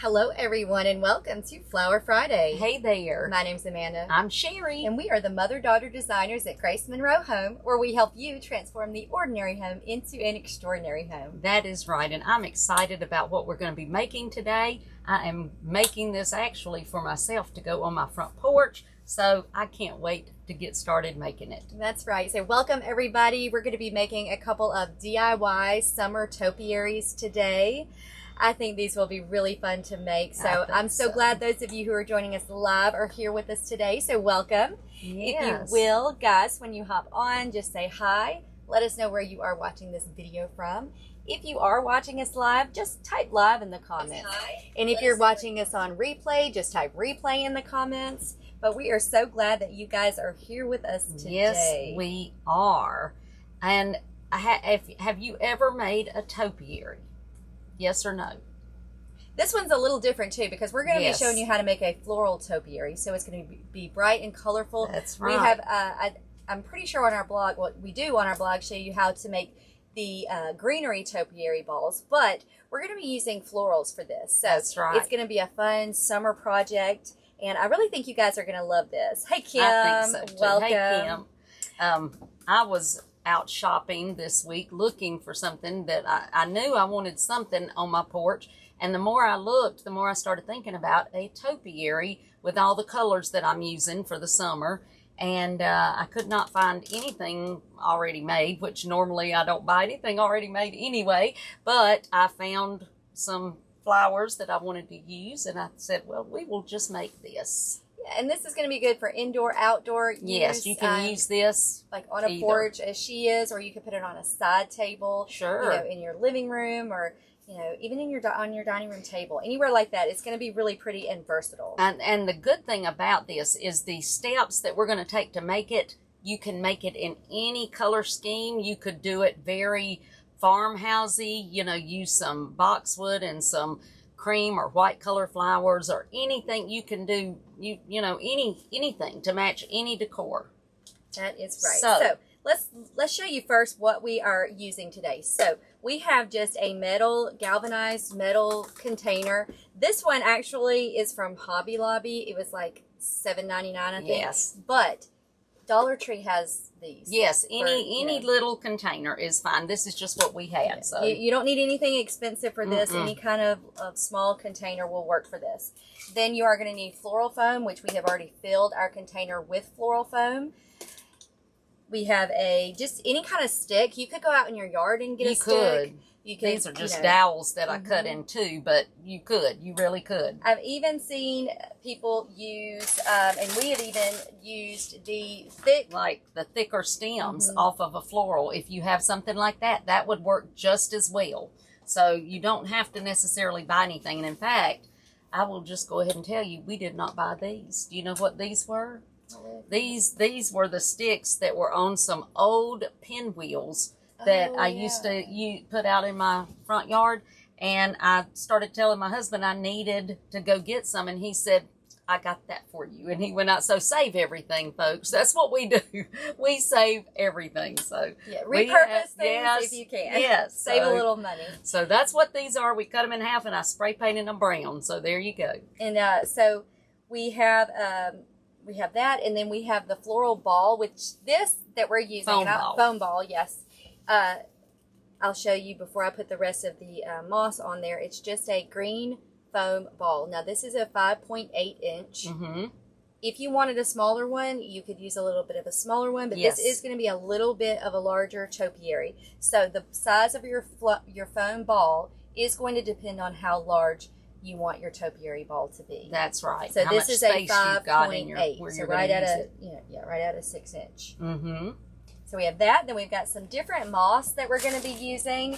Hello everyone and welcome to Flower Friday. Hey there. My name's Amanda. I'm Sherry. And we are the mother-daughter designers at Grace Monroe Home, where we help you transform the ordinary home into an extraordinary home. That is right, and I'm excited about what we're going to be making today. I am making this actually for myself to go on my front porch, so I can't wait to get started making it. That's right. So welcome everybody. We're going to be making a couple of DIY summer topiaries today. I think these will be really fun to make. So I'm so glad those of you who are joining us live are here with us today. So welcome. Yes. If you will, guys, when you hop on, just say hi. Let us know where you are watching this video from. If you are watching us live, just type live in the comments. Hi. And if you're watching us on replay, just type replay in the comments. But we are so glad that you guys are here with us today. Yes, we are. And have you ever made a topiary? Yes or no? This one's a little different too, because we're going to be showing you how to make a floral topiary. So it's going to be bright and colorful. That's right. We have, I'm pretty sure on our blog, what we do on our blog, show you how to make the greenery topiary balls, but we're going to be using florals for this. So that's right. It's going to be a fun summer project, and I really think you guys are going to love this. Hey Kim, I think so too. Welcome. Hey Kim, I was out shopping this week looking for something that I knew I wanted something on my porch, and the more I looked, the more I started thinking about a topiary with all the colors that I'm using for the summer, and I could not find anything already made, which normally I don't buy anything already made anyway, but I found some flowers that I wanted to use, and I said, well, we will just make this. And this is going to be good for indoor, outdoor use. Yes, you can use this like on a porch as she is, or you could put it on a side table. Sure. You know, in your living room, or even in on your dining room table, anywhere like that. It's going to be really pretty and versatile. And the good thing about this is the steps that we're going to take to make it. You can make it in any color scheme. You could do it very farmhousey. Use some boxwood and some cream or white color flowers, or anything you can do, anything to match any decor. That is right. So let's show you first what we are using today. So we have just a galvanized metal container. This one actually is from Hobby Lobby. It was like $7.99, I think. Yes. But Dollar Tree has these. Yes, any little container is fine. This is just what we had. Yeah. So you don't need anything expensive for this. Any kind of small container will work for this. Then you are going to need floral foam, which we have already filled our container with floral foam. We have just any kind of stick. You could go out in your yard and get a stick. You could. These are just dowels that I cut in two, but you really could. I've even seen people use, and we have even used the thicker stems off of a floral. If you have something like that, that would work just as well. So you don't have to necessarily buy anything. And in fact, I will just go ahead and tell you, we did not buy these. Do you know what these were? These were the sticks that were on some old pinwheels that I used to put out in my front yard, and I started telling my husband I needed to go get some, and he said, I got that for you. And he went out. So save everything, folks. That's what we do. We save everything. So repurpose things if you can. Yes. Save a little money. So that's what these are. We cut them in half, and I spray painted them brown. So there you go. And so we have that, and then we have the floral ball, which this that we're using, foam ball, yes. I'll show you before I put the rest of the moss on there. It's just a green foam ball. Now this is a 5.8 inch. If you wanted a smaller one, you could use a little bit of a smaller one, but this is going to be a little bit of a larger topiary. So the size of your foam ball is going to depend on how large you want your topiary ball to be. That's right. So this is a 5.8. So right at a 6 inch. So we have that. Then we've got some different moss that we're going to be using.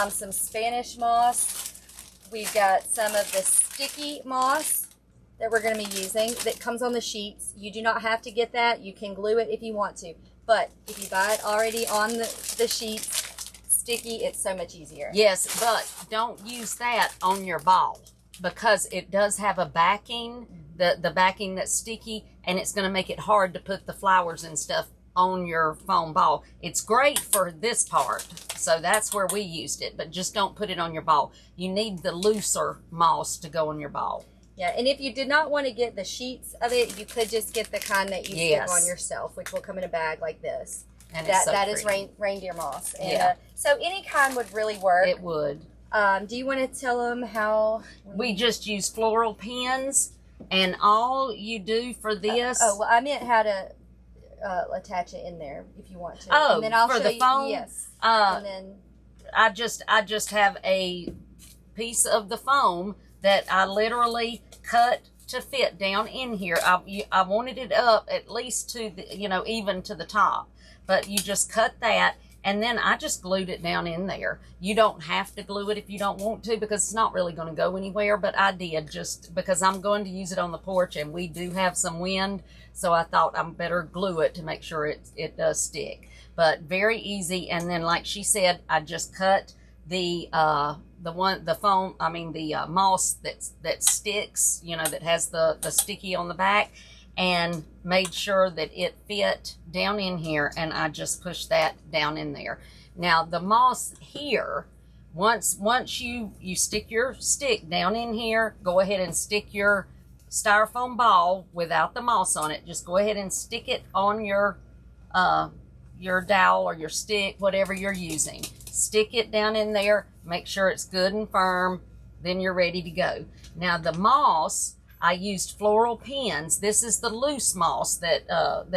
Some Spanish moss. We've got some of the sticky moss that we're going to be using that comes on the sheets. You do not have to get that. You can glue it if you want to. But if you buy it already on the sheets, sticky, it's so much easier. Yes, but don't use that on your ball, because it does have a backing, the backing that's sticky, and it's going to make it hard to put the flowers and stuff on your foam ball. It's great for this part, so that's where we used it, but just don't put it on your ball. You need the looser moss to go on your ball. Yeah, and if you did not want to get the sheets of it, you could just get the kind that you stick on yourself, which will come in a bag like this. And that is reindeer moss. And, so any kind would really work. It would. Do you want to tell them how? We just use floral pins, and all you do for this. Well, I meant how to attach it in there if you want to. Oh, and then I'll for show the foam. Yes. And then I just have a piece of the foam that I literally cut to fit down in here. I wanted it up at least to the, even to the top, but you just cut that, and then I just glued it down in there. You don't have to glue it if you don't want to, because it's not really going to go anywhere, but I did just because I'm going to use it on the porch, and we do have some wind, so I thought I'm better glue it to make sure it does stick. But very easy. And then, like she said, I just cut the moss that sticks, that has the sticky on the back, and made sure that it fit down in here, and I just pushed that down in there. Now the moss here, once you stick your stick down in here, go ahead and stick your styrofoam ball without the moss on it. Just go ahead and stick it on your dowel or your stick, whatever you're using. Stick it down in there, make sure it's good and firm, then you're ready to go. Now the moss, I used floral pins. This is the loose moss that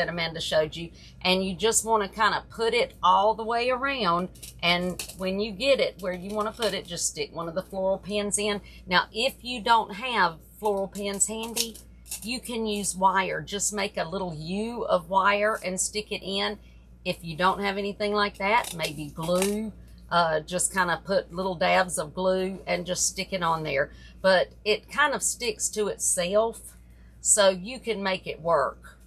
Amanda showed you, and you just want to kind of put it all the way around, and when you get it where you want to put it, just stick one of the floral pins in. Now if you don't have floral pins handy, you can use wire. Just make a little U of wire and stick it in. If you don't have anything like that, maybe glue. Just kind of put little dabs of glue and just stick it on there. But it kind of sticks to itself, so you can make it work.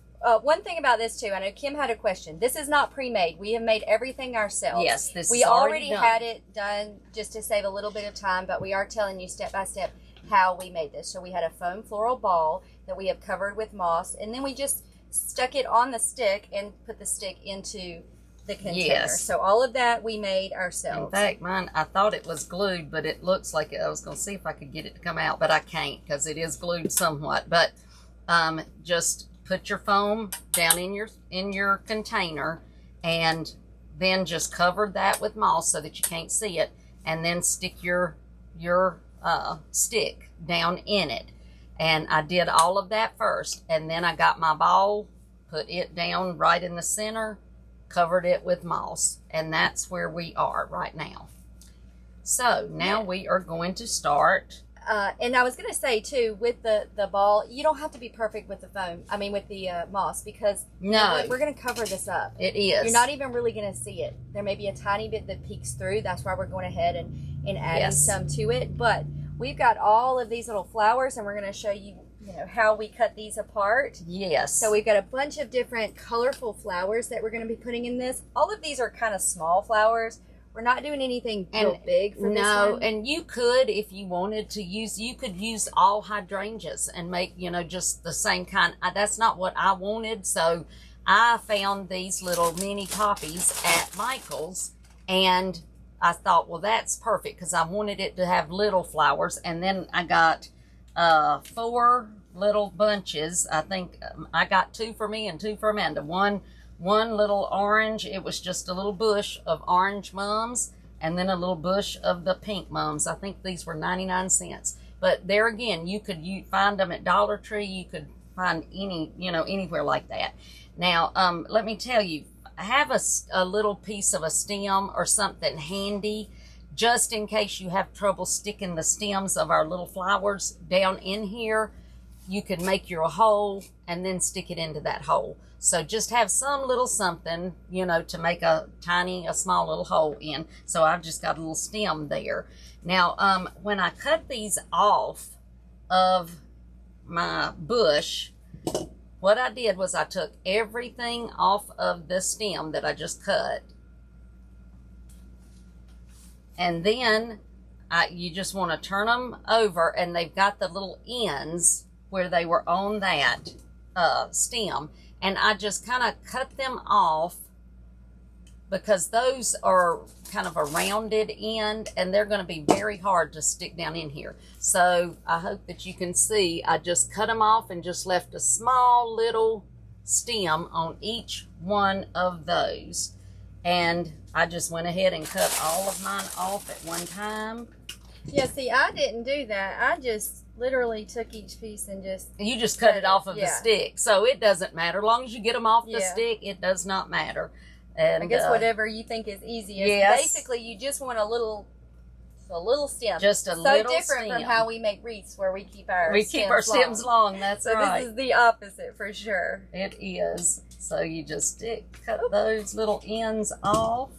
One thing about this too, I know Kim had a question. This is not pre-made. We have made everything ourselves. Yes, this we is already had it done just to save a little bit of time, but we are telling you step by step how we made this. So we had a foam floral ball that we have covered with moss, and then we just stuck it on the stick and put the stick into the container. Yes. So all of that we made ourselves. In fact, mine, I thought it was glued, but it looks like I was going to see if I could get it to come out, but I can't because it is glued somewhat. But just put your foam down in your container, and then just cover that with moss so that you can't see it, and then stick your stick down in it. And I did all of that first, and then I got my ball, put it down right in the center, covered it with moss, and that's where we are right now. So now we are going to start. And I was going to say too, with the ball, you don't have to be perfect with the foam. I mean, with the moss, because we're going to cover this up. It is. You're not even really going to see it. There may be a tiny bit that peeks through. That's why we're going ahead and adding some to it. But we've got all of these little flowers, and we're going to show you, how we cut these apart. Yes. So we've got a bunch of different colorful flowers that we're going to be putting in this. All of these are kind of small flowers. We're not doing anything real big for this one. And you could, if you wanted to you could use all hydrangeas and make, just the same kind. That's not what I wanted, so I found these little mini poppies at Michael's, and I thought, well, that's perfect because I wanted it to have little flowers. And then I got 4 little bunches. I think I got 2 for me and 2 for Amanda. One little orange. It was just a little bush of orange mums, and then a little bush of the pink mums. I think these were 99 cents. But there again, you could find them at Dollar Tree. You could find anywhere like that. Now, let me tell you, have a little piece of a stem or something handy, just in case you have trouble sticking the stems of our little flowers down in here. You could make your hole and then stick it into that hole. So just have some little something, to make a small little hole in. So I've just got a little stem there. Now, when I cut these off of my bush, what I did was I took everything off of the stem that I just cut. And then you just want to turn them over, and they've got the little ends where they were on that stem. and I just kind of cut them off because those are kind of a rounded end and they're going to be very hard to stick down in here. So I hope that you can see I just cut them off and just left a small little stem on each one of those. And I just went ahead and cut all of mine off at one time. Yeah, see, I didn't do that. I just literally took each piece and just... You just cut it off of the stick. So it doesn't matter. As long as you get them off the stick, it does not matter. And I guess whatever you think is easiest. Yes. Basically, you just want a little stem. Just a little stem. So different from how we make wreaths where we keep our stems long. That's right. So this is the opposite for sure. It is. So you just cut those little ends off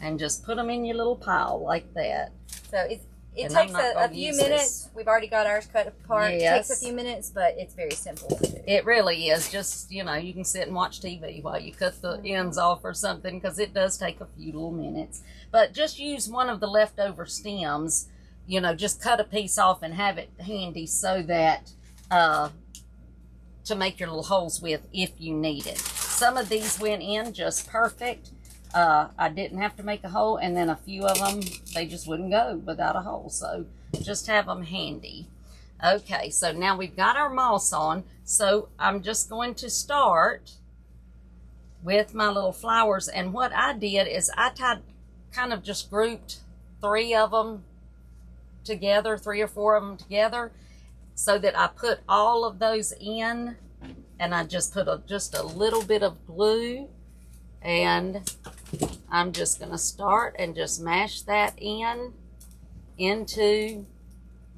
and just put them in your little pile like that. So it takes a few minutes. We've already got ours cut apart. Yes. It takes a few minutes, but it's very simple to do. It really is. Just, you can sit and watch TV while you cut the ends off or something, because it does take a few little minutes. But just use one of the leftover stems, just cut a piece off and have it handy so that to make your little holes with if you need it. Some of these went in just perfect. I didn't have to make a hole, and then a few of them, they just wouldn't go without a hole. So just have them handy. Okay, so now we've got our moss on. So I'm just going to start with my little flowers. And what I did is I kind of just grouped 3 of them together, 3 or 4 of them together, so that I put all of those in, and I just put just a little bit of glue, and I'm just going to start and just mash that into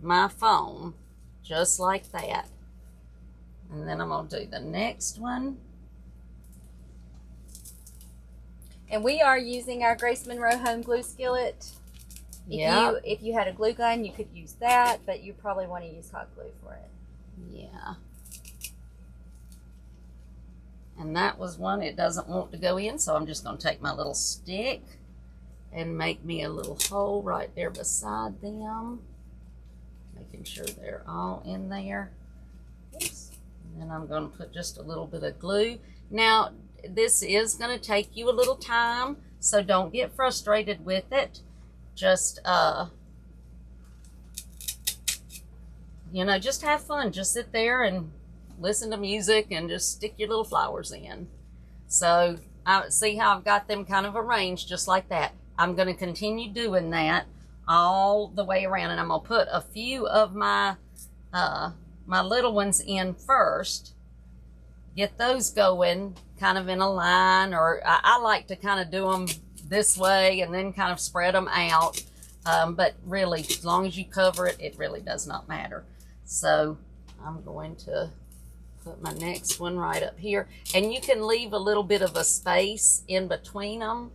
my foam, just like that. And then I'm going to do the next one. And we are using our Grace Monroe home glue skillet. If you had a glue gun, you could use that, but you probably want to use hot glue for it. Yeah. And that was one it doesn't want to go in, so I'm just going to take my little stick and make me a little hole right there beside them, making sure they're all in there. Oops. And then I'm going to put just a little bit of glue. Now, this is going to take you a little time, so don't get frustrated with it. Just, just have fun. Just sit there and listen to music and just stick your little flowers in. So, see how I've got them kind of arranged just like that. I'm going to continue doing that all the way around, and I'm going to put a few of my my little ones in first. Get those going kind of in a line, or I like to kind of do them this way and then kind of spread them out. But really, as long as you cover it, it really does not matter. So I'm going to put my next one right up here. And you can leave a little bit of a space in between them.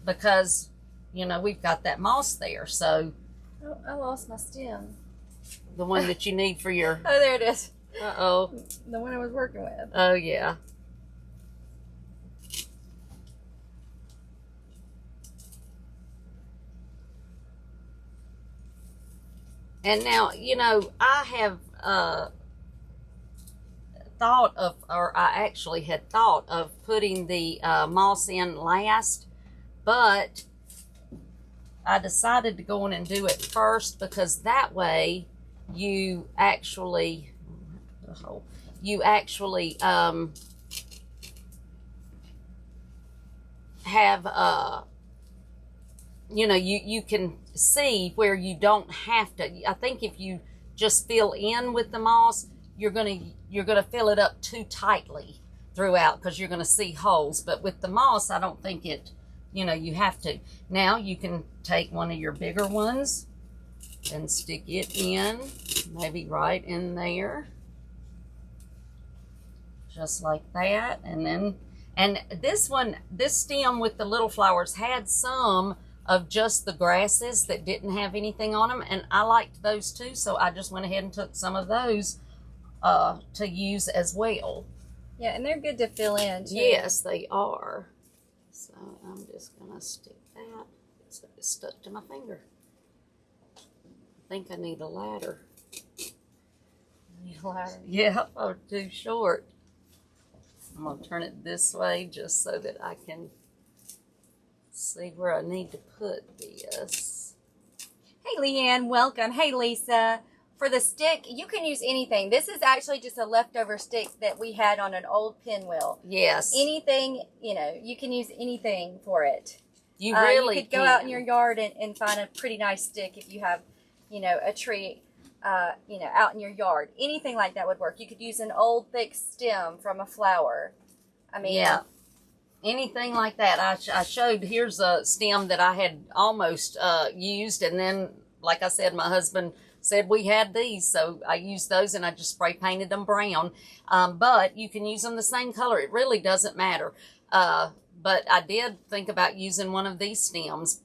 Because, we've got that moss there. So oh, I lost my stem. The one that you need for your... Oh, there it is. Uh-oh. The one I was working with. Oh, yeah. And now, I have thought of, or I actually had thought of putting the moss in last, but I decided to go in and do it first, because that way you actually have you can see where you don't have to. I think if you just fill in with the moss, you're gonna fill it up too tightly throughout, because you're gonna see holes. But with the moss, I don't think it, you have to. Now you can take one of your bigger ones and stick it in, maybe right in there, just like that. And this stem with the little flowers had some of just the grasses that didn't have anything on them, and I liked those too, so I just went ahead and took some of those to use as well. Yeah, and they're good to fill in too. Yes, they are. So I'm just gonna stick that. It's stuck to my finger. I think I need a ladder. I need ladder. Yeah, or too short. I'm going to turn it this way just so that I can see where I need to put this. Hey, Leanne, welcome. Hey, Lisa. For the stick, you can use anything. This is actually just a leftover stick that we had on an old pinwheel. Yes. Anything, you know, you can use anything for it. You really You could go out in your yard and find a pretty nice stick if you have, you know, a tree, you know, out in your yard. Anything like that would work. You could use an old thick stem from a flower. I mean, yeah. Anything like that. I showed, here's a stem that I had almost used, and then, like I said, my husband said we had these, so I used those and I just spray painted them brown. But you can use them the same color. It really doesn't matter. But I did think about using one of these stems.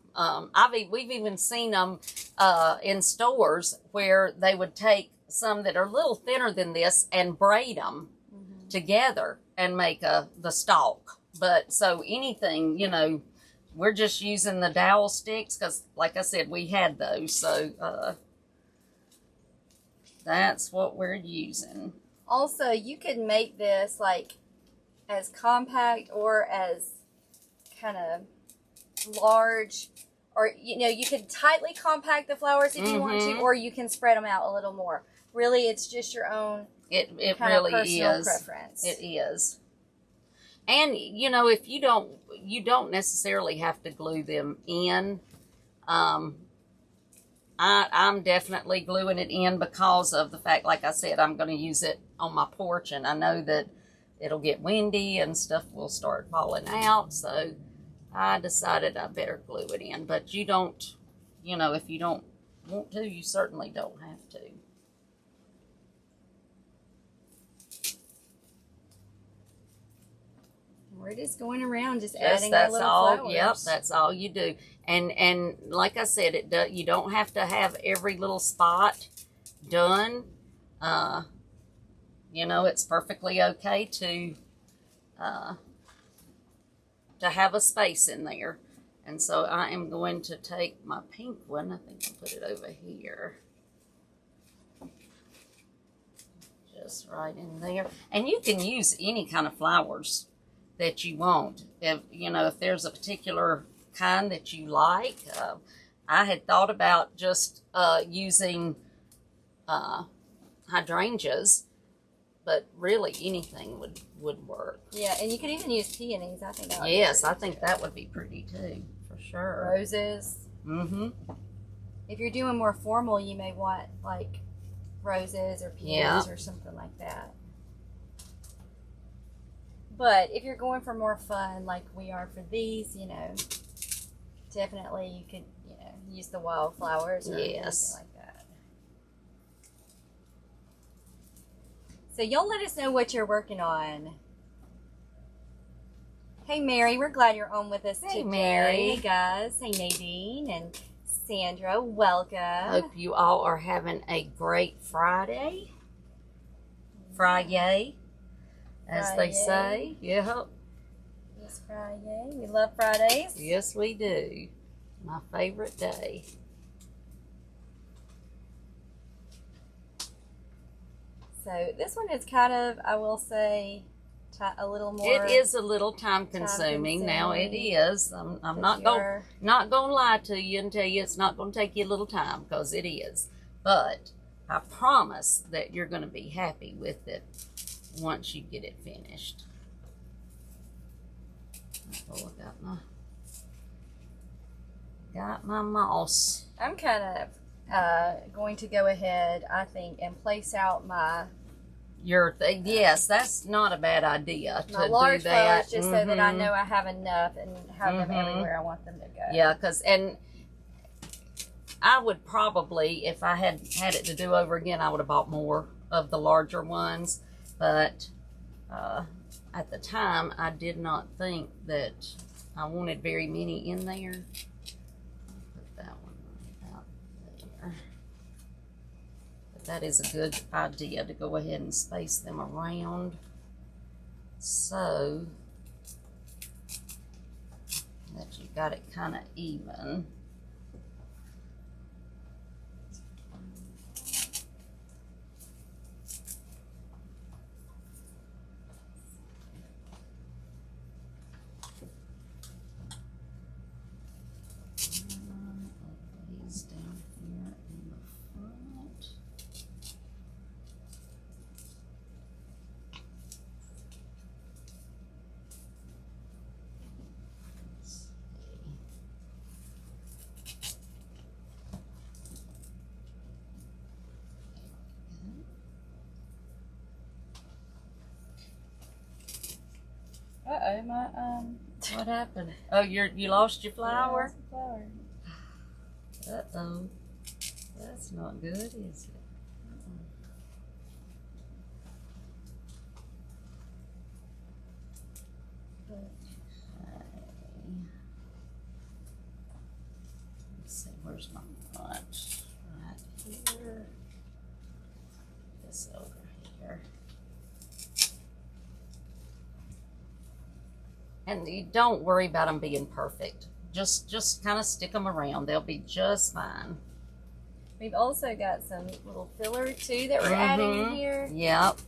We've even seen them in stores where they would take some that are a little thinner than this and braid them together and make the stalk. But so anything, you know, we're just using the dowel sticks because, like I said, we had those. So that's what we're using. Also, you could make this like as compact or as kind of large, or, you know, you could tightly compact the flowers if you want to, or you can spread them out a little more. Really, it's just your own It kind really of personal is. preference. It is. And, you know, if you don't necessarily have to glue them in. I'm definitely gluing it in because of the fact, like I said, I'm going to use it on my porch, and I know that it'll get windy and stuff will start falling out. So I decided I better glue it in. But you don't, you know, if you don't want to, you certainly don't have to. We're just going around, just adding our little flowers. Yep, that's all you do. And like I said, you don't have to have every little spot done. You know, it's perfectly okay to have a space in there. And so I am going to take my pink one. I think I'll put it over here. Just right in there. And you can use any kind of flowers that you want. If you know, if there's a particular kind that you like, I had thought about just using hydrangeas, but really anything would work. Yeah, and you could even use peonies. I think that would yes, I think that would be pretty too, for sure. Roses. Mm-hmm. If you're doing more formal, you may want like roses or peonies or something like that. But if you're going for more fun, like we are for these, you know, definitely you could, you know, use the wildflowers or anything like that. So y'all let us know what you're working on. Hey, Mary, we're glad you're on with us today. Hey, Mary. Hey, guys. Hey, Nadine and Sandra, welcome. Hope you all are having a great Friday. Friday. As they say. Yeah. Yes, Friday. We love Fridays. Yes, we do. My favorite day. So this one is kind of, I will say, a little more. It is a little time consuming. Now it is. I'm not gonna lie to you and tell you it's not gonna take you a little time, because it is. But I promise that you're gonna be happy with it once you get it finished. Oh, I got my moss. I'm kind of going to go ahead, I think, and place out my yes, that's not a bad idea to my large do that. flowers, just so that I know I have enough and have them everywhere I want them to go. Yeah, and I would probably, if I had it to do over again, I would have bought more of the larger ones. But at the time, I did not think that I wanted very many in there. Put that one right out there. But that is a good idea to go ahead and space them around so that you got it kind of even. Uh-oh, my, What happened? Oh, you lost your flower? Yeah, flower. Uh-oh. That's not good, is it? Let's see, where's my bunch? Right here. This over here. And you don't worry about them being perfect. Just kind of stick them around. They'll be just fine. We've also got some little filler too that we're adding in here. Yep.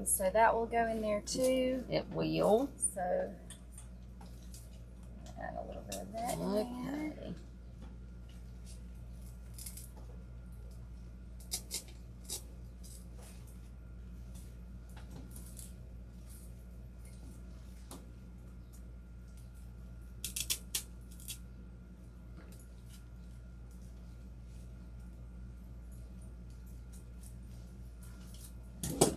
So that will go in there too. It will. So add a little bit of that. Okay.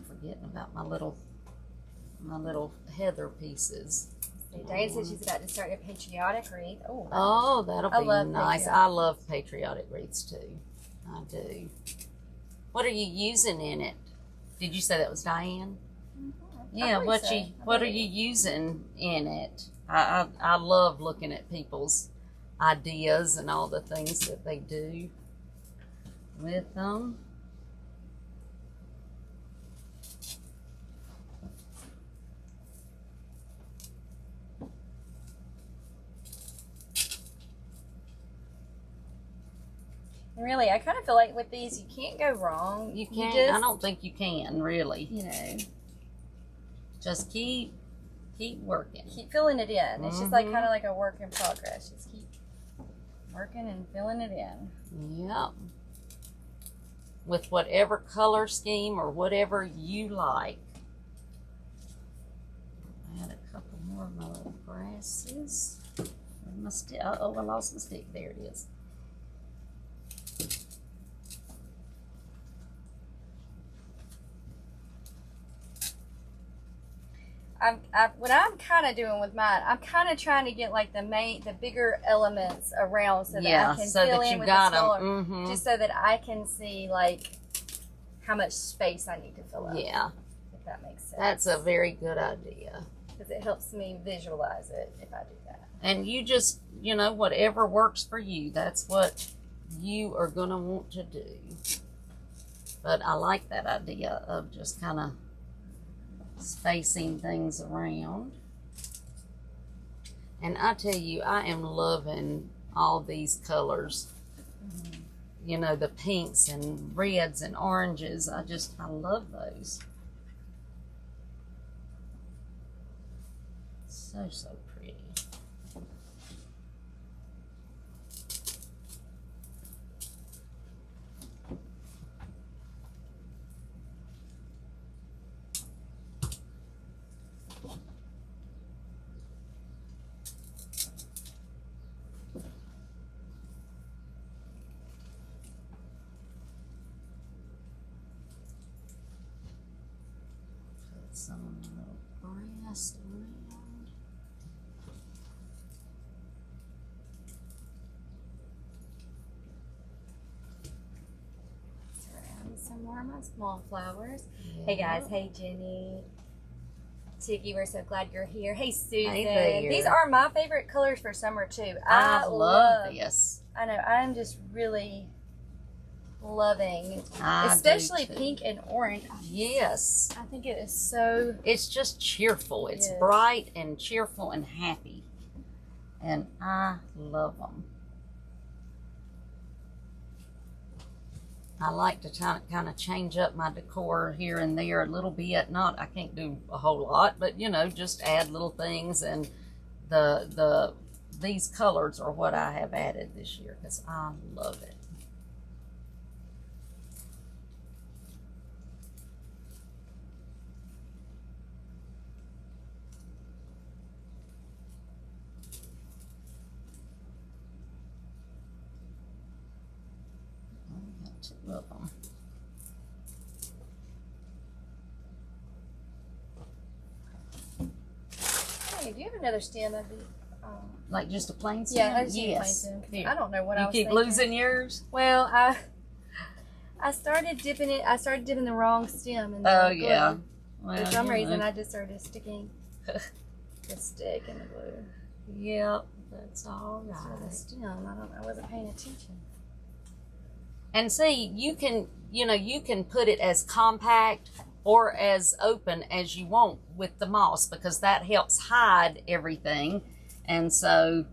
Forgetting about my little heather pieces. See, Diane said she's about to start a patriotic wreath. Oh, that'll be nice. Patriotic. I love patriotic wreaths too. I do. What are you using in it? Did you say that was Diane? Yeah. What are you using in it? I love looking at people's ideas and all the things that they do with them. Really, I kind of feel like with these, you can't go wrong. You can't. I don't think you can, really. You know, just keep working. Keep filling it in. It's just like kind of like a work in progress. Just keep working and filling it in. Yep. With whatever color scheme or whatever you like. Add a couple more of my little grasses. My stick. Oh, I lost my stick. There it is. What I'm kind of doing with mine, I'm kind of trying to get like the bigger elements around so that I can fill in with the smaller, just so that I can see like how much space I need to fill up. Yeah, if that makes sense. That's a very good idea because it helps me visualize it if I do that. And you just, whatever works for you, that's what you are gonna want to do. But I like that idea of just kind of spacing things around. And I tell you, I am loving all these colors. The pinks and reds and oranges. I love those. So pretty. Some little grass around. Surround some more of my small flowers. Yeah. Hey guys, hey Jenny. Tiggy, we're so glad you're here. Hey Susan. Hey, these are my favorite colors for summer too. I love this. I know, I'm just really loving, especially pink and orange. Yes. I think it is so... It's just cheerful. It's bright and cheerful and happy. And I love them. I like to kind of change up my decor here and there a little bit. I can't do a whole lot, but just add little things. And these colors are what I have added this year because I love it. Two of them. think, do you have another stem of the? Like just a plain stem? Yeah, I just yes. a plain stem. Here. I don't know what you I was keep thinking. losing yours? Well, I started dipping it. I started dipping the wrong stem in the glue. Yeah. Well, For some reason, I just started sticking the stick in the glue. Yep, that's all right. So the stem, I wasn't paying attention. And see, you can put it as compact or as open as you want with the moss, because that helps hide everything. And so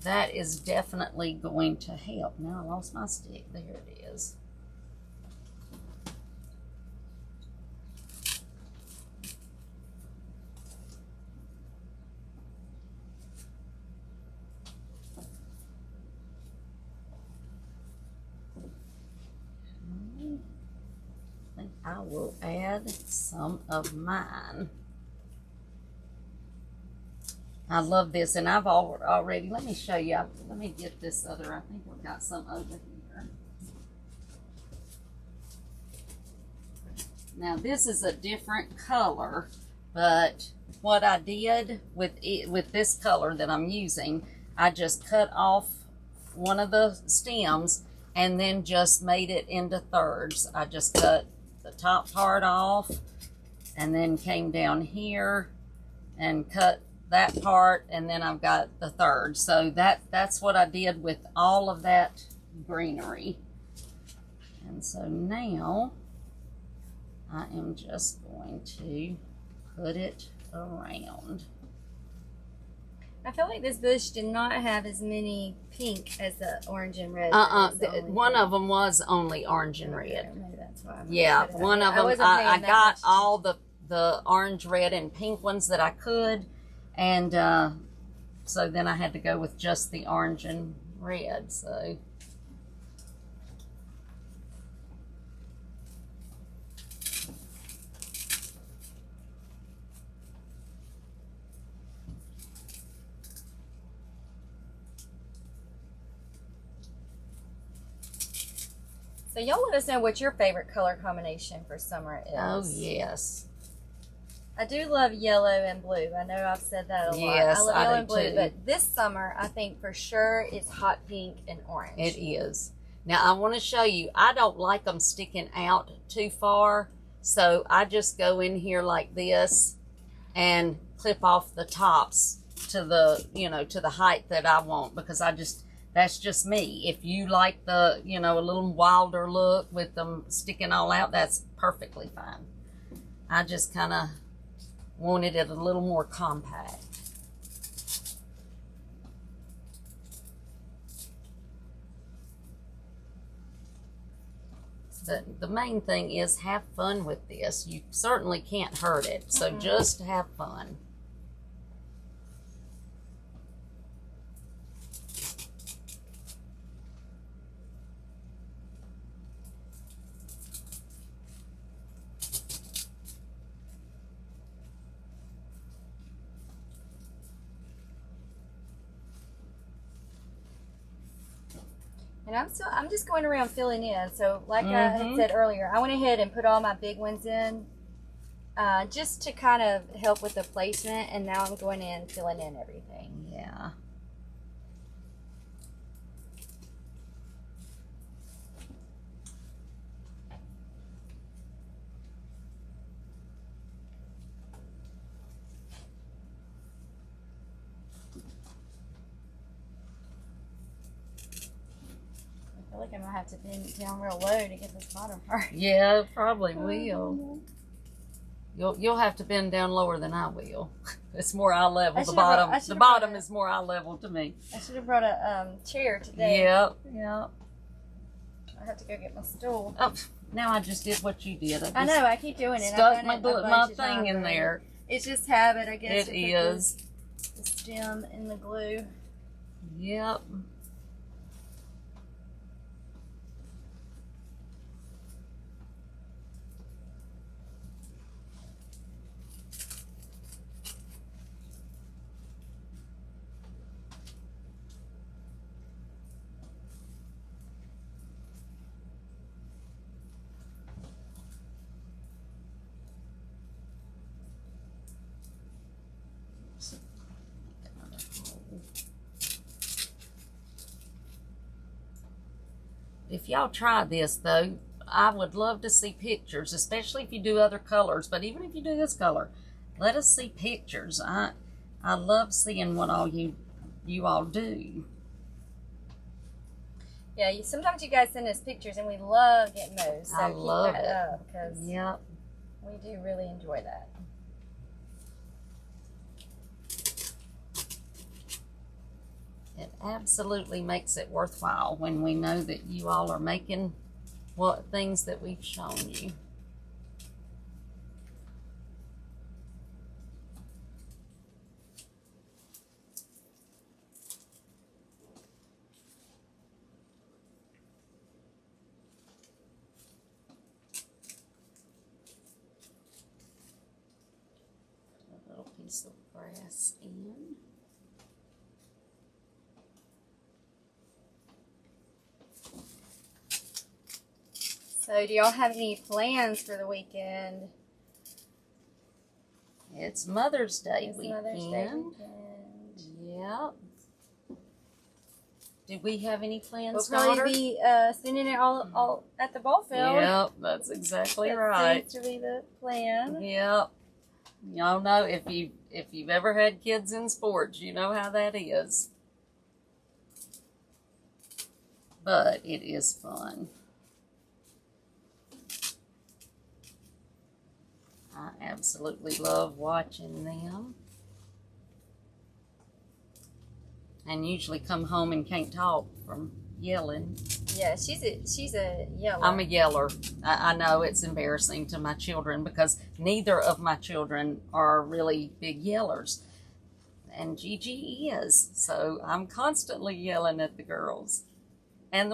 that is definitely going to help. Now I lost my stick. There it is. I think I will add some of mine. I love this, and I've already, let me show you. Let me get this other, I think we've got some over here. Now this is a different color, but what I did with this color that I'm using, I just cut off one of the stems and then just made it into thirds. I just cut the top part off and then came down here and cut that part, and then I've got the third. So that's what I did with all of that greenery. And so now I am just going to put it around. I feel like this bush did not have as many pink as the orange and red. One of them was only orange and red. Maybe that's why. Yeah, one of them. I got all the orange, red, and pink ones that I could, and so then I had to go with just the orange and red. So. So y'all let us know what your favorite color combination for summer is. Oh, yes. I do love yellow and blue. I know I've said that a lot. Yes, I love yellow and blue, too. but this summer I think for sure it's hot pink and orange. It is. Now I want to show you, I don't like them sticking out too far, so I just go in here like this and clip off the tops to the, to the height that I want, because that's just me. If you like the, a little wilder look with them sticking all out, that's perfectly fine. I just kind of wanted it a little more compact. The main thing is have fun with this. You certainly can't hurt it, so just have fun. And I'm just going around filling in. So like I had said earlier, I went ahead and put all my big ones in just to kind of help with the placement. And now I'm going in filling in everything. Yeah. I feel like I'm going to have to bend it down real low to get this bottom part. Yeah, probably will. You'll have to bend down lower than I will. It's more eye level. The bottom is more eye level to me. I should have brought a chair today. Yep. I have to go get my stool. Oh, now I just did what you did. I know, I keep doing it. Stuck my thing in there. It's just habit, I guess. It is. The stem in the glue. Yep. if y'all try this though, I would love to see pictures, especially if you do other colors. But even if you do this color, let us see pictures. I love seeing what all you all do. Yeah, sometimes you guys send us pictures, and we love getting those. So I love keep that it. up, because Yep. we do really enjoy that. It absolutely makes it worthwhile when we know that you all are making what things that we've shown you. A little piece of grass in. So do y'all have any plans for the weekend? It's Mother's Day It's weekend. Mother's Day weekend. Yep. Do we have any plans, We'll probably daughter? be spending it all at the ball field. Yep, that's exactly That right. seems to be the plan. Yep. Y'all know if you've ever had kids in sports, you know how that is. But it is fun. I absolutely love watching them. And usually come home and can't talk from yelling. Yeah, she's a yeller. I'm a yeller. I know it's embarrassing to my children because neither of my children are really big yellers. And Gigi is. So I'm constantly yelling at the girls. And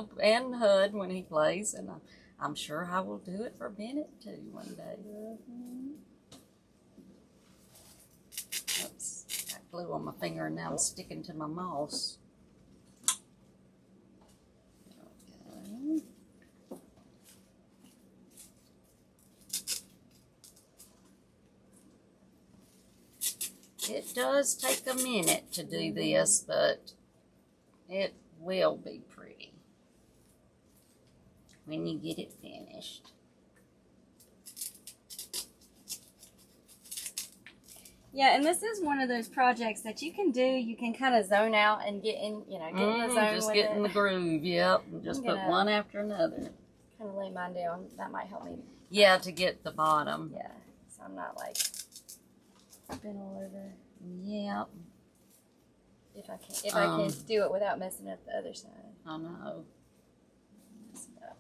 Hud when he plays. And I'm sure I will do it for Bennett too one day. Oops, got glue on my finger and now I'm sticking to my moss. Okay. It does take a minute to do this, but it will be pretty when you get it finished. Yeah, and this is one of those projects that you can do. You can kind of zone out and get in, get in the zone just with get in the it. groove, yep. And just I'm put gonna one after another. Kind of lay mine down. That might help me. Yeah, to get the bottom. Yeah, so I'm not like been all over. Yep. If I can do it without messing up the other side. I know. Mess it up.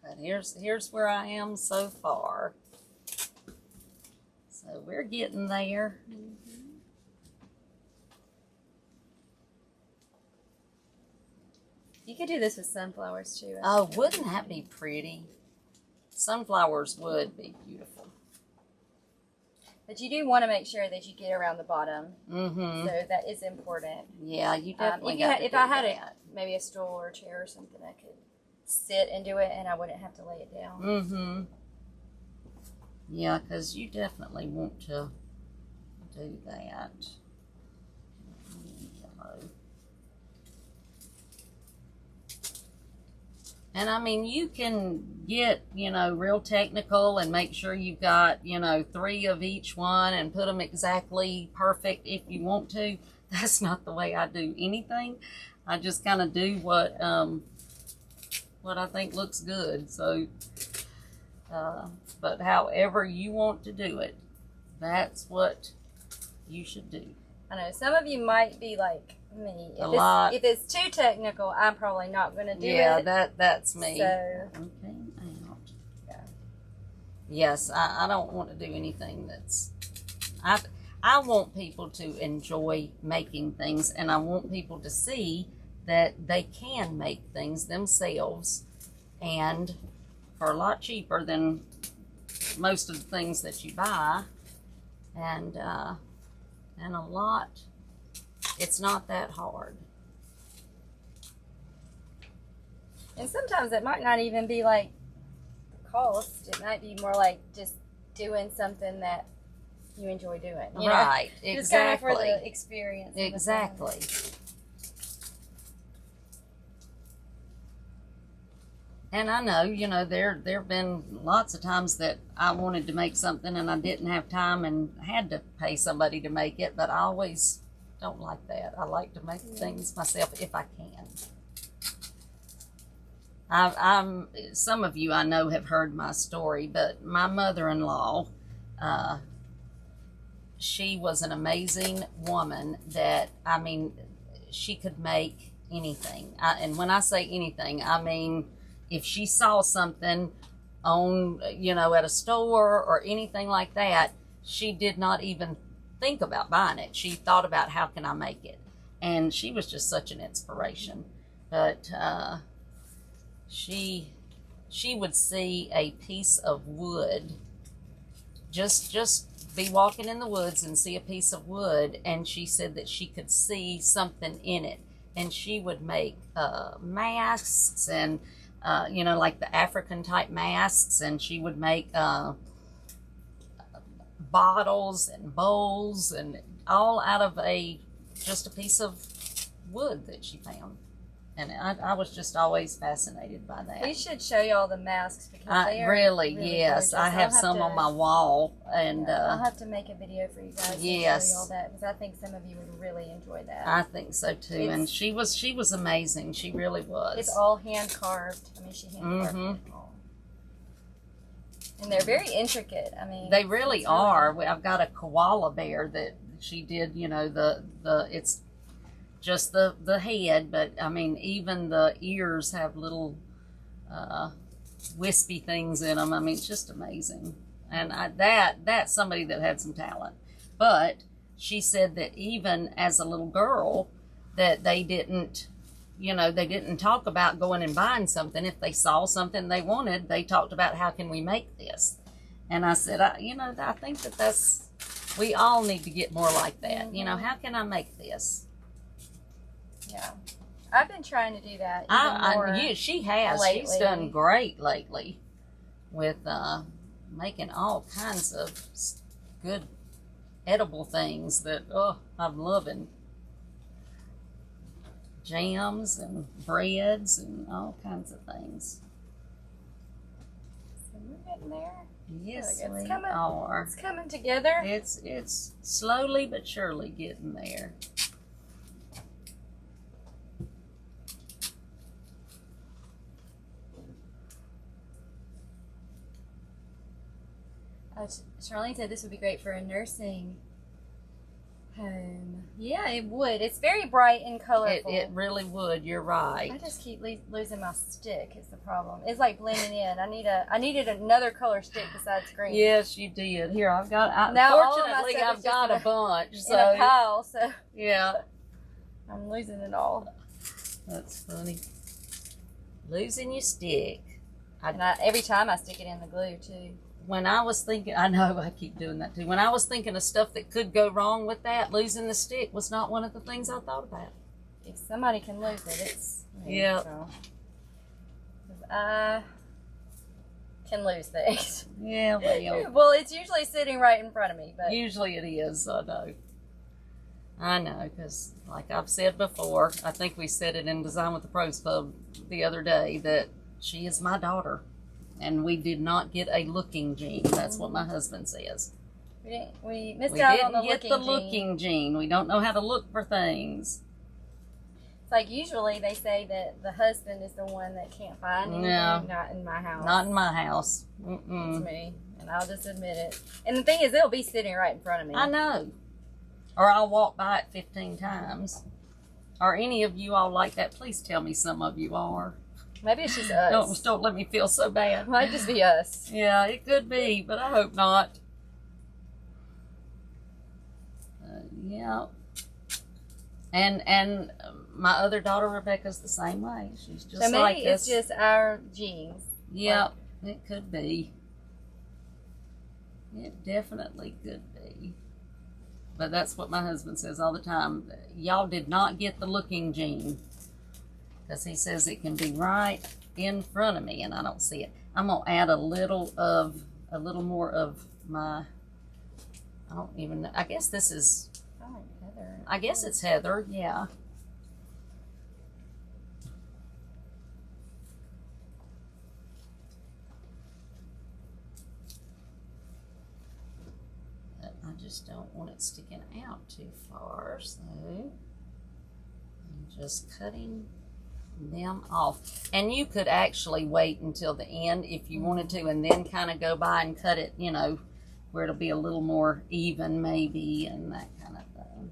But here's where I am so far. So we're getting there. You could do this with sunflowers too. Oh, wouldn't that be pretty? Sunflowers would be beautiful. But you do want to make sure that you get around the bottom. Mm-hmm. So that is important. Yeah, you definitely if I had maybe a stool or a chair or something, I could sit and do it, and I wouldn't have to lay it down. Mm-hmm. Yeah, because you definitely want to do that. And I mean, you can get, real technical and make sure you've got, 3 of each one and put them exactly perfect if you want to. That's not the way I do anything. I just kind of do what I think looks good. So, but however you want to do it, that's what you should do. I know some of you might be like me. If it's too technical, I'm probably not going to do it. Yeah, that's me. So, okay, out. Yeah. Yes, I don't want to do anything that's. I want people to enjoy making things, and I want people to see that they can make things themselves, and for a lot cheaper than most of the things that you buy, and a lot. It's not that hard. And sometimes it might not even be like the cost. It might be more like just doing something that you enjoy doing. Right, exactly. Just exactly. kind of for the experience. Exactly. And I know, you know, there have been lots of times that I wanted to make something and I didn't have time and had to pay somebody to make it, but I always don't like that. I like to make things myself if I can. I'm some of you I know have heard my story, but my mother-in-law, she was an amazing woman that, I mean, she could make anything. And when I say anything, I mean, if she saw something on, you know, at a store or anything like that, she did not even think about buying it. She thought about how can I make it. And she was just such an inspiration. But she would see a piece of wood, just be walking in the woods and see a piece of wood, and she said that she could see something in it. And she would make masks and you know, like the African type masks, and she would make bottles and bowls and all out of just a piece of wood that she found. And I was just always fascinated by that. We should show you all the masks because they are really gorgeous. yes. I have some on my wall, and I'll have to make a video for you guys. Yes, to show you all that because I think some of you would really enjoy that. I think so too. And she was amazing. She really was. It's all hand carved. I mean, she hand carved it all. And they're very intricate. I mean, they really are. I've got a koala bear that she did. You know, it's just the head, but I mean, even the ears have little wispy things in them. I mean, it's just amazing. And that's somebody that had some talent. But she said that even as a little girl, that they didn't, you know, they didn't talk about going and buying something. If they saw something they wanted, they talked about how can we make this. And I said, I think we all need to get more like that. You know, how can I make this? Yeah, I've been trying to do that. She has. Lately. She's done great lately with making all kinds of good edible things that I'm loving. Jams and breads and all kinds of things. So we're getting there. Yes, we are. It's coming together. It's slowly but surely getting there. Charlene said this would be great for a nursing home. Yeah, it would. It's very bright and colorful. It really would. You're right. I just keep losing my stick is the problem. It's like blending in. I needed another color stick besides green. Yes, you did. Here, I've got. Fortunately, I've got a bunch. In a pile, so. Yeah. I'm losing it all. That's funny. Losing your stick. Every time I stick it in the glue, too. When I was thinking, I know I keep doing that too. When I was thinking of stuff that could go wrong with that, losing the stick was not one of the things I thought about. If somebody can lose it, it's me. Yeah. So. I can lose things. Yeah, well. Well, it's usually sitting right in front of me, but usually it is. I know, because like I've said before, I think we said it in Design with the Pros Club the other day that she is my daughter. And we did not get a looking gene. That's what my husband says. We missed out on the looking gene. We didn't get the looking gene. We don't know how to look for things. It's like usually they say that the husband is the one that can't find anything. No. Not in my house. Not in my house. It's me. And I'll just admit it. And the thing is, it'll be sitting right in front of me. I know. Or I'll walk by it 15 times. Are any of you all like that? Please tell me some of you are. Maybe it's just us. Don't let me feel so bad. It might just be us. Yeah, it could be, but I hope not. Yeah. And my other daughter Rebecca's the same way. She's just so like maybe it's just our genes. Yeah, it could be. It definitely could be. But that's what my husband says all the time. Y'all did not get the looking gene. Because he says it can be right in front of me, and I don't see it. I'm going to add a little more of my I don't even know. I guess this is, I like heather. I guess it's heather, yeah. But I just don't want it sticking out too far, so I'm just cutting them off. And you could actually wait until the end if you wanted to, and then kind of go by and cut it, you know, where it'll be a little more even maybe, and that kind of thing.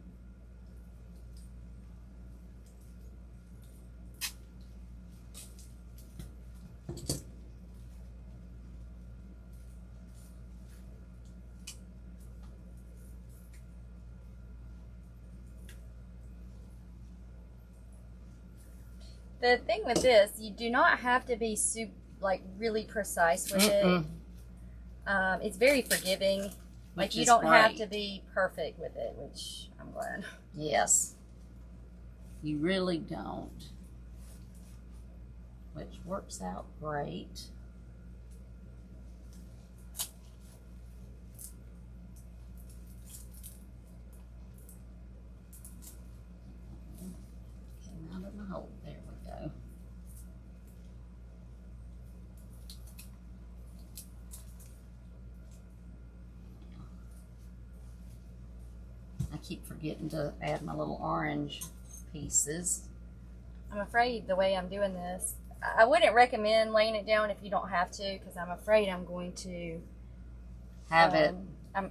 The thing with this, you do not have to be really precise with it. It's very forgiving. Like you don't have to be perfect with it, which I'm glad. Yes. You really don't. Which works out great. Came out of my hole. There we go. I keep forgetting to add my little orange pieces. I'm afraid the way I'm doing this, I wouldn't recommend laying it down if you don't have to, because I'm afraid I'm going to have it.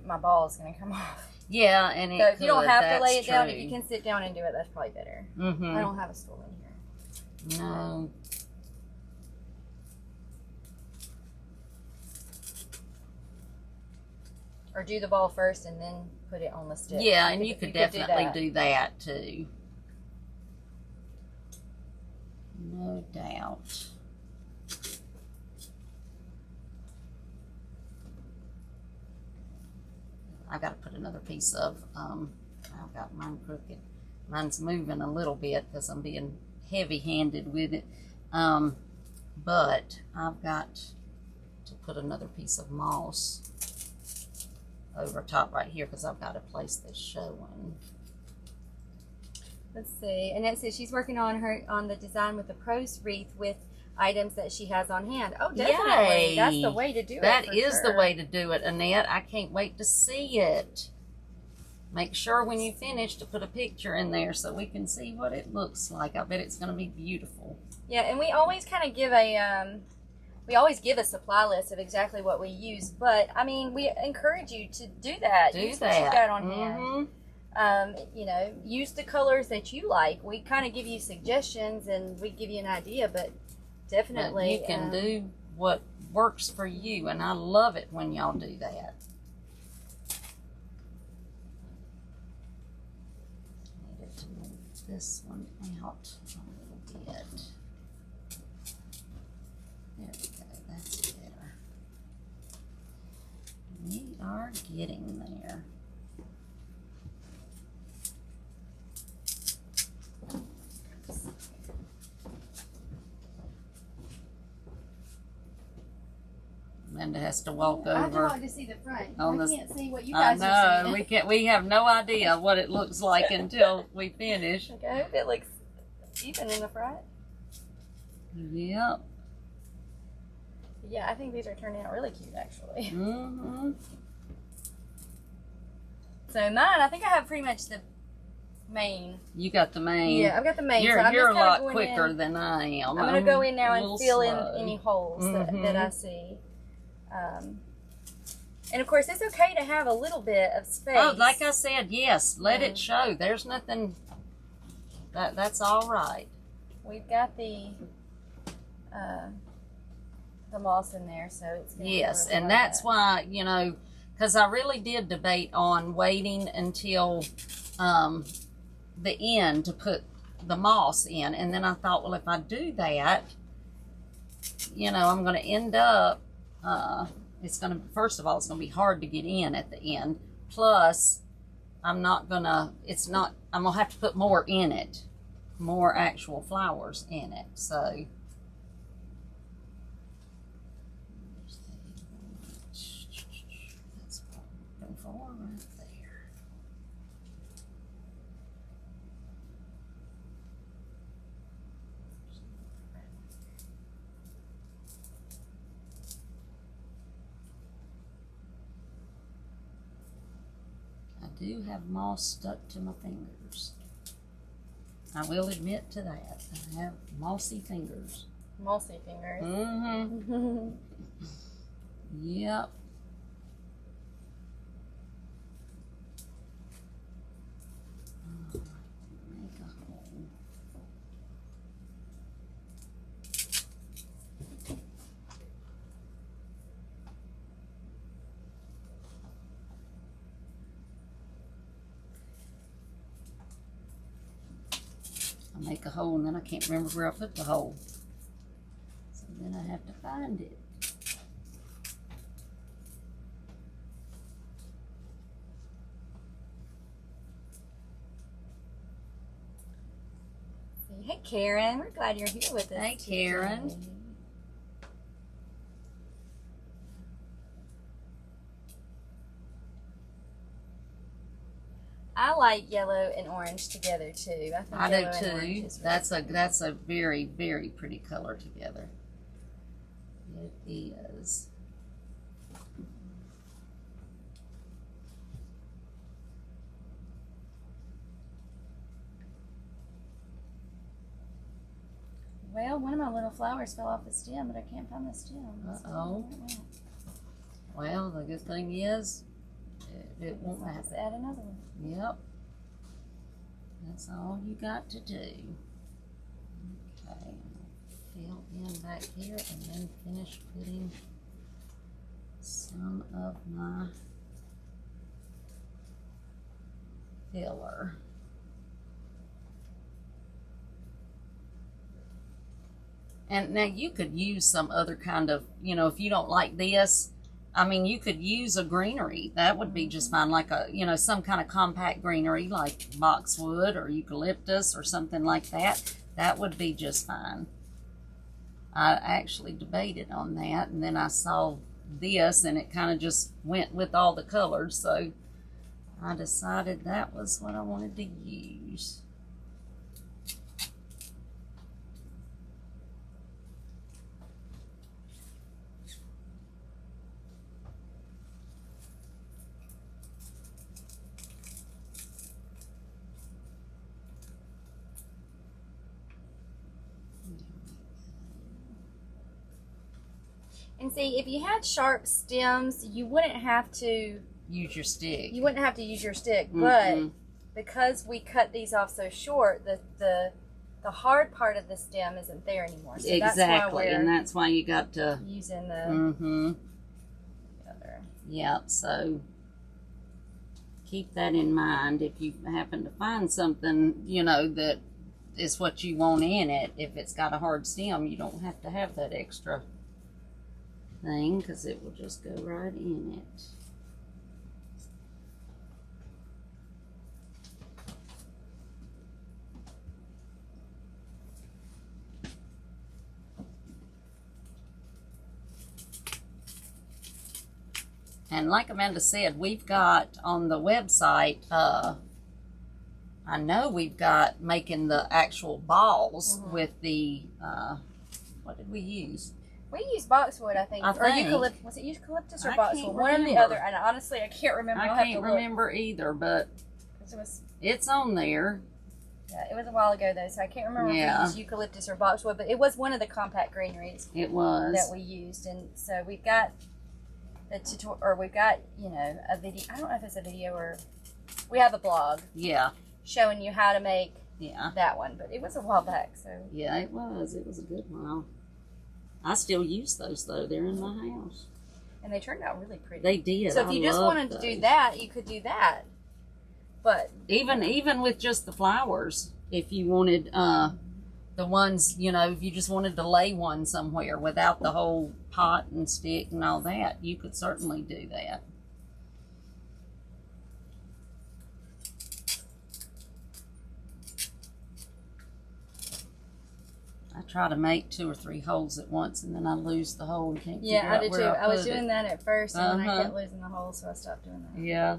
My ball is going to come off. Yeah, and so if you don't have to lay it down, if you can sit down and do it, that's probably better. I don't have a stool in here. No. Or do the ball first and then put it on the stick. Yeah, and you could definitely do that too. No doubt. I got to put another piece of, I've got mine crooked. Mine's moving a little bit because I'm being heavy-handed with it. But I've got to put another piece of moss over top right here because I've got a place that's showing. Let's see. Annette says she's working on the design with the prose wreath with items that she has on hand. Oh, definitely. Yay. That's the way to do it. That is the way to do it, Annette. I can't wait to see it. Make sure when you finish to put a picture in there so we can see what it looks like. I bet it's going to be beautiful. Yeah, and we always kind of give a supply list of exactly what we use, but I mean, we encourage you to do that. Use what you got on hand. You know, use the colors that you like. We kind of give you suggestions and we give you an idea, but definitely you can do what works for you, and I love it when y'all do that. Needed to move this one out a little bit. There we go. That's better. We are getting there. Linda has to walk over. I have to walk to see the front. I can't see what you I guys are seeing. We can't. We have no idea what it looks like until we finish. Okay, I hope it looks even in the front. Yep. Yeah, I think these are turning out really cute, actually. So mine, I think I have pretty much the main. You got the main. Yeah, I've got the main. You're, so you're a lot quicker than I am. I'm going to go in now and fill in any holes that I see. And of course, it's okay to have a little bit of space. Oh, like I said, yes, let it show. There's nothing. That's all right. We've got the moss in there, so it's gonna yes, and that's why, you know, because I really did debate on waiting until the end to put the moss in, and then I thought, well, if I do that, you know, I'm going to end up. It's going to, first of all, it's going to be hard to get in at the end. Plus, I'm going to have to put more in it, more actual flowers in it. So, that's what I'm looking for right do have moss stuck to my fingers. I will admit to that. I have mossy fingers. Mossy fingers. Mm-hmm. Yep. Make a hole. I make a hole and then I can't remember where I put the hole. So then I have to find it. Hey, Karen. We're glad you're here with us. Hey, Karen. Today. I like yellow and orange together too. I think I do yellow and too. orange is really That's a very, very pretty color together. It is. Well, one of my little flowers fell off the stem, but I can't find the stem. Uh-oh. Well, the good thing is, it won't matter. Let's add another one. Yep. That's all you got to do. Okay. Fill in back here and then finish putting some of my filler. And now you could use some other kind of, you know, if you don't like this, I mean, you could use a greenery. That would be just fine, like a, you know, some kind of compact greenery like boxwood or eucalyptus or something like that. That would be just fine. I actually debated on that, and then I saw this, and it kind of just went with all the colors, so I decided that was what I wanted to use. And see, if you had sharp stems, you wouldn't have to Use your stick. You wouldn't have to use your stick, but because we cut these off so short, the hard part of the stem isn't there anymore. So exactly, and that's why you got to using the other. Yep. So keep that in mind if you happen to find something, you know, that is what you want in it. If it's got a hard stem, you don't have to have that extra thing because it will just go right in it. And like Amanda said, we've got on the website, I know we've got making the actual balls with the, what did we use? We used boxwood, I think. Or eucalyptus. Was it eucalyptus or boxwood? One or the other. And honestly, I can't remember. I can't remember either, but it's on there. Yeah, it was a while ago though, so I can't remember if we used eucalyptus or boxwood, but it was one of the compact greeneries. It was. That we used. And so we've got the tutorial, or we've got, you know, a video. I don't know if it's a video or we have a blog. Yeah. Showing you how to make that one, but it was a while back, so. Yeah, it was. It was a good while. I still use those though. They're in my house. And they turned out really pretty. They did. So if you just wanted to do that, you could do that. But even with just the flowers, if you wanted the ones, you know, if you just wanted to lay one somewhere without the whole pot and stick and all that, you could certainly do that. I try to make 2 or 3 holes at once, and then I lose the hole and can't figure out where I put it. Yeah, I did too. I was doing that at first, and then I kept losing the hole, so I stopped doing that. Yeah.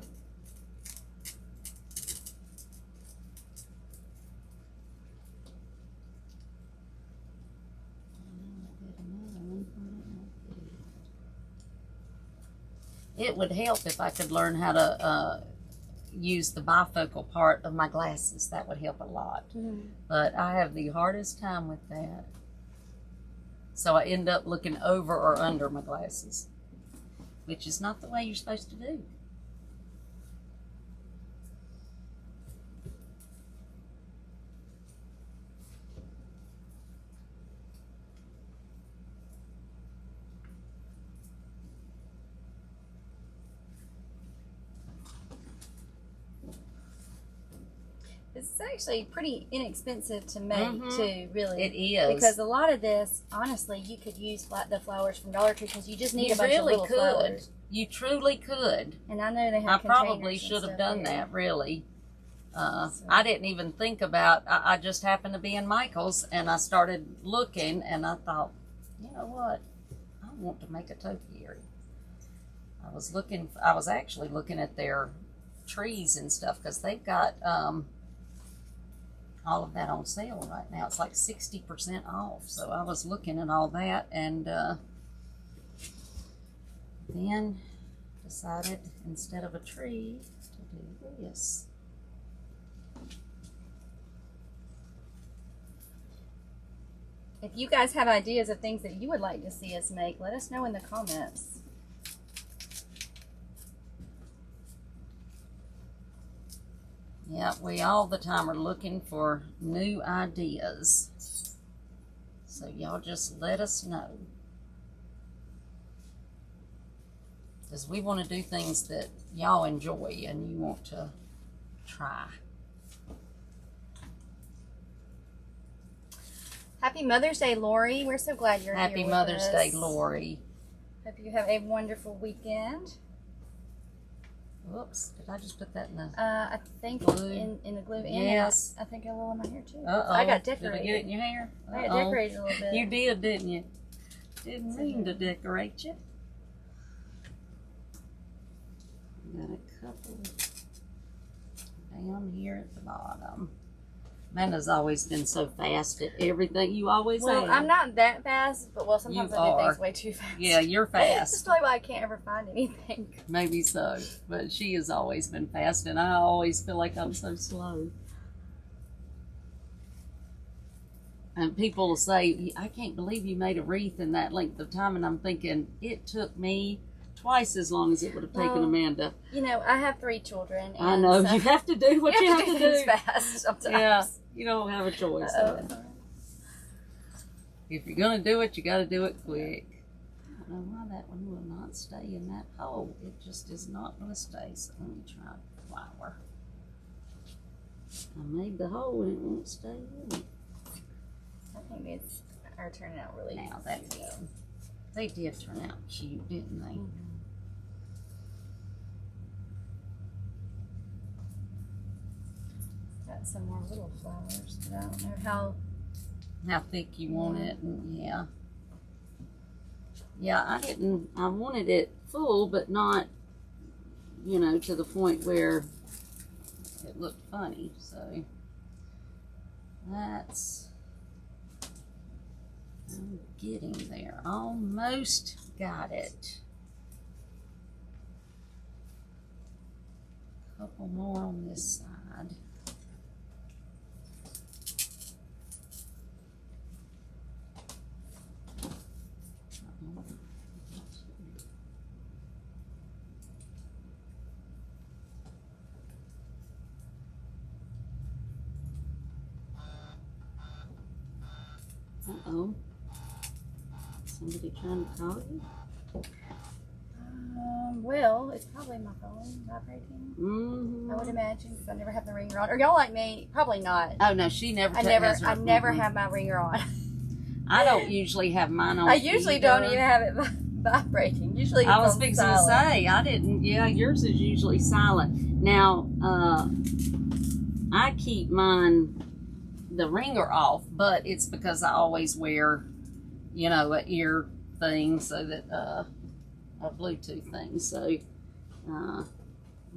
It would help if I could learn how to use the bifocal part of my glasses. That would help a lot. But I have the hardest time with that. So I end up looking over or under my glasses, which is not the way you're supposed to do. It's actually pretty inexpensive to make too, really. It is. Because a lot of this, honestly, you could use the flowers from Dollar Tree because you just need a bunch of little flowers. You truly could. And I know they have I probably should have done that, really. I didn't even think about, I just happened to be in Michael's and I started looking and I thought, you know what? I want to make a topiary. I was actually looking at their trees and stuff because they've got all of that on sale right now. It's like 60% off. So I was looking at all that and then decided instead of a tree to do this. If you guys have ideas of things that you would like to see us make, let us know in the comments. Yeah, we all the time are looking for new ideas. So y'all just let us know. Because we want to do things that y'all enjoy and you want to try. Happy Mother's Day, Lori. We're so glad you're here with us. Happy Mother's Day, Lori. Hope you have a wonderful weekend. Whoops, did I just put that in the I think glue? in the glue. Yes. And I think a little in my hair too. Uh-oh. I got decorated. Did I get it in your hair? I got decorated a little bit. You did, didn't you? Didn't mean to decorate you. Got a couple down here at the bottom. Amanda's always been so fast at everything. You always have. I'm not that fast, but sometimes You I do are. things way too fast. Yeah, you're fast. That's probably why I can't ever find anything. Maybe so, but she has always been fast, and I always feel like I'm so slow. And people will say, I can't believe you made a wreath in that length of time, and I'm thinking, it took me twice as long as it would have taken Amanda. You know, I have 3 children. And I know, you have to do what you have to do. Fast sometimes. Yeah, you don't have a choice. If you're going to do it, you got to do it quick. I don't know why that one will not stay in that hole. It just is not going to stay. So let me try flour. I made the hole and it won't stay in it. I think these are turning out really Now that's good. They did turn out cute, didn't they? Got some more little flowers, but I don't know how thick you want it. And yeah, I wanted it full, but not, you know, to the point where it looked funny. So that's, I'm getting there. Almost got it. Couple more on this side. Uh-oh. Somebody trying to call you? Well, it's probably my phone vibrating. Mm-hmm. I would imagine, because I never have the ringer on. Are y'all like me? Probably not. Oh no, she never. I never have my ringer on. I don't usually have mine on. I usually don't even have it vibrating. Usually, it's I was on fixing silent. to say I didn't. Yeah, yours is usually silent. Now, I keep mine the ringer off, but it's because I always wear, you know, an ear thing so that a Bluetooth thing, so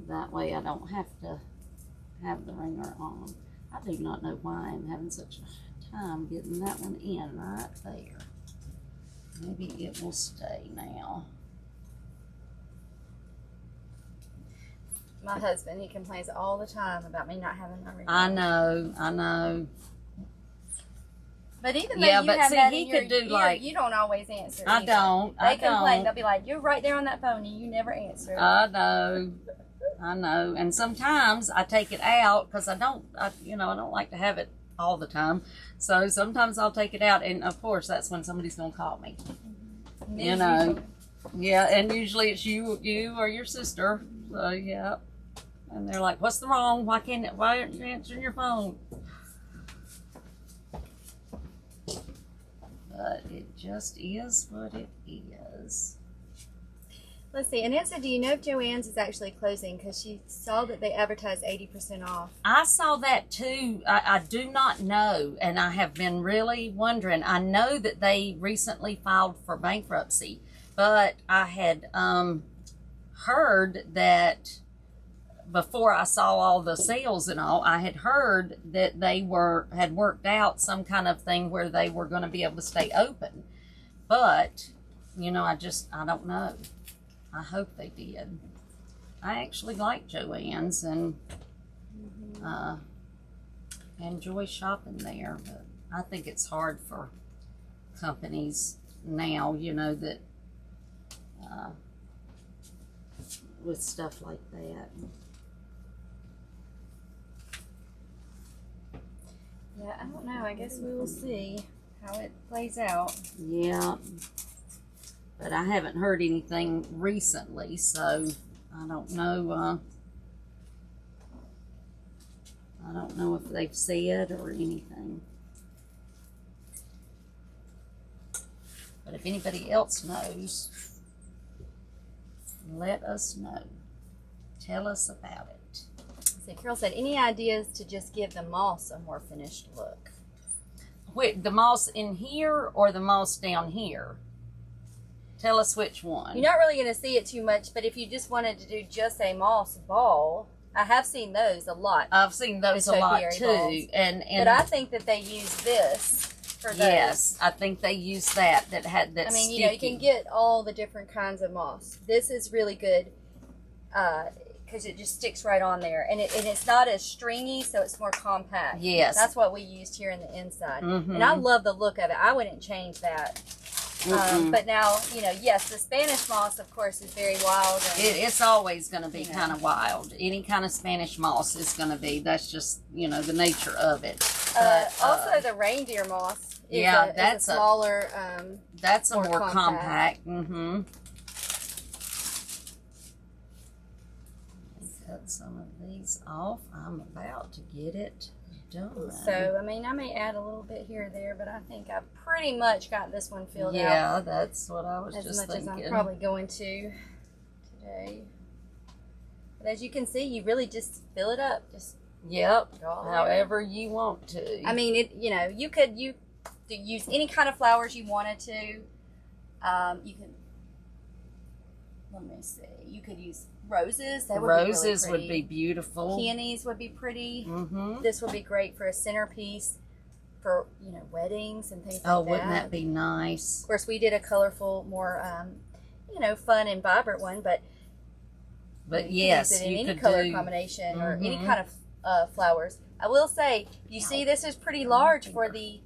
that way I don't have to have the ringer on. I do not know why I'm having such a time getting that one in right there. Maybe it will stay now. my husband. He complains all the time about me not having my remote. I know. But even though you have that in your ear, like, you don't always answer. I don't. They complain. They'll be like, "You're right there on that phone, and you never answer." I know. And sometimes I take it out because I don't like to have it all the time. So sometimes I'll take it out, and of course that's when somebody's gonna call me. You know. Yeah, and usually it's you or your sister. So yeah. And they're like, "What's wrong? Why aren't you answering your phone?" But it just is what it is. Let's see. Annette said, do you know if Joann's is actually closing? Because she saw that they advertised 80% off. I saw that too. I do not know, and I have been really wondering. I know that they recently filed for bankruptcy, but I had heard that before I saw all the sales and all, I had heard that they had worked out some kind of thing where they were going to be able to stay open. But, I don't know. I hope they did. I actually like Joann's and enjoy shopping there, but I think it's hard for companies now, that with stuff like that. Yeah, I don't know. I guess we will see how it plays out. Yeah. But I haven't heard anything recently, so I don't know. I don't know if they've said or anything. But if anybody else knows, let us know. Tell us about it. So Carol said, any ideas to just give the moss a more finished look? Wait, the moss in here or the moss down here? Tell us which one. You're not really going to see it too much, but if you just wanted to do just a moss ball, I have seen those a lot. I've seen those a lot too. Balls. But I think that they use this for those. Yes, I think they use that had that. I mean, sticky. You can get all the different kinds of moss. This is really good because it just sticks right on there, and it's not as stringy, so it's more compact. Yes, that's what we used here in the inside, and I love the look of it. I wouldn't change that. But now, yes, the Spanish moss, of course, is very wild. And, it's always going to be kind of wild. Any kind of Spanish moss is going to be. That's just, the nature of it. But, also, the reindeer moss is that's a smaller, that's a more compact. Cut some of these off. I'm about to get it done. So, I may add a little bit here or there, but I think I pretty much got this one filled out. Yeah, that's what I was just thinking. As much as I'm probably going to today. But as you can see, you really just fill it up. Just however you want to. I mean, you could use any kind of flowers you wanted to. You can. Let me see. You could use roses. That would be really pretty. Would be beautiful. Peonies would be pretty. This would be great for a centerpiece for weddings and things like that. Oh, wouldn't that be nice? Of course, we did a colorful, more fun and vibrant one, but yes, use it in any color combination or any kind of flowers. I will say, you see, this is pretty large for the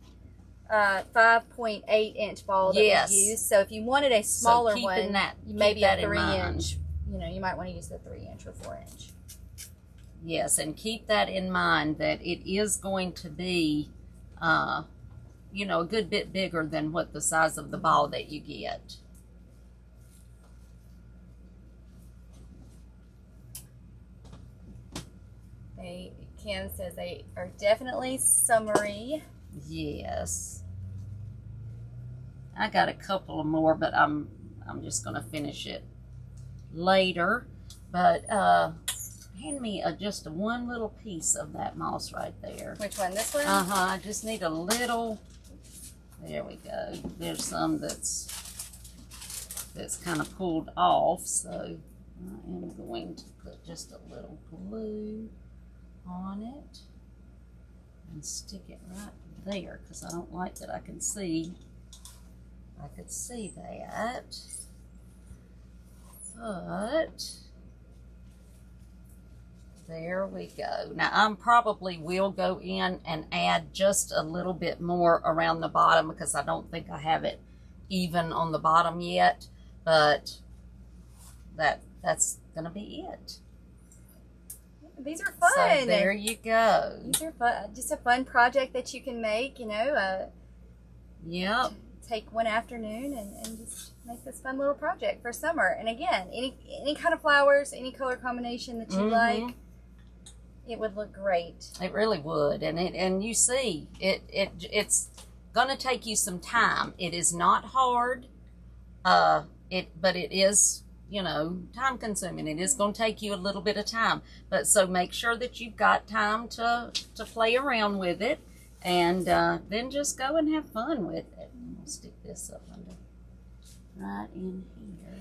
5.8 inch ball that we use. So if you wanted a smaller one, maybe a 3 inch. You might want to use the 3 inch or 4 inch. Yes, and keep that in mind that it is going to be, a good bit bigger than what the size of the ball that you get. Ken says they are definitely summery. Yes. I got a couple more, but I'm just going to finish it later. But hand me just one little piece of that moss right there. Which one? This one? I just need a little. There we go. There's some that's kind of pulled off, so I am going to put just a little glue on it and stick it right there because I don't like that I could see that, but there we go. Now I probably will go in and add just a little bit more around the bottom because I don't think I have it even on the bottom yet, but that's gonna be it. These are fun. So there you go. These are fun. Just a fun project that you can make, you know. Yep. Take one afternoon and just make this fun little project for summer. And again, any kind of flowers, any color combination that you like, it would look great. It really would. And you see, it's gonna take you some time. It is not hard. But it is, you know, time consuming. It is going to take you a little bit of time. But so make sure that you've got time to play around with it, and then just go and have fun with it. I'll stick this up under right in here.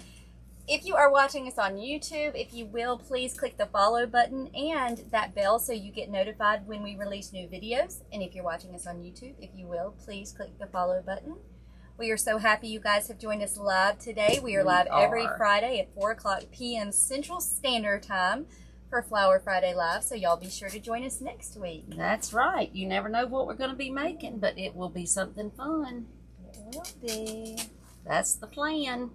If you are watching us on YouTube, if you will, please click the follow button and that bell so you get notified when we release new videos. And if you're watching us on YouTube, if you will, please click the follow button. We are so happy you guys have joined us live today. We are live every Friday at 4:00 p.m. Central Standard Time for Flower Friday Live, so y'all be sure to join us next week. That's right. You never know what we're going to be making, but it will be something fun. It will be. That's the plan.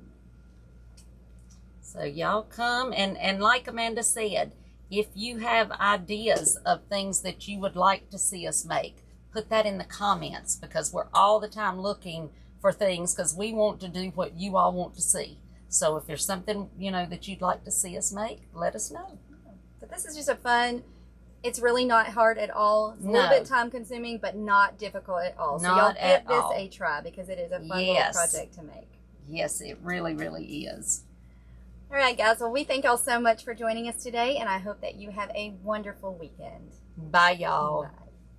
So y'all come, and like Amanda said, if you have ideas of things that you would like to see us make, put that in the comments, because we're all the time looking for things, because we want to do what you all want to see. So if there's something, you know, that you'd like to see us make, let us know. But this is just a fun, it's really not hard at all. It's a little bit time consuming, but not difficult at all. So y'all give this a try, because it is a fun little project to make. Yes, it really, really is. All right, guys. Well, we thank y'all so much for joining us today, and I hope that you have a wonderful weekend. Bye, y'all. Bye.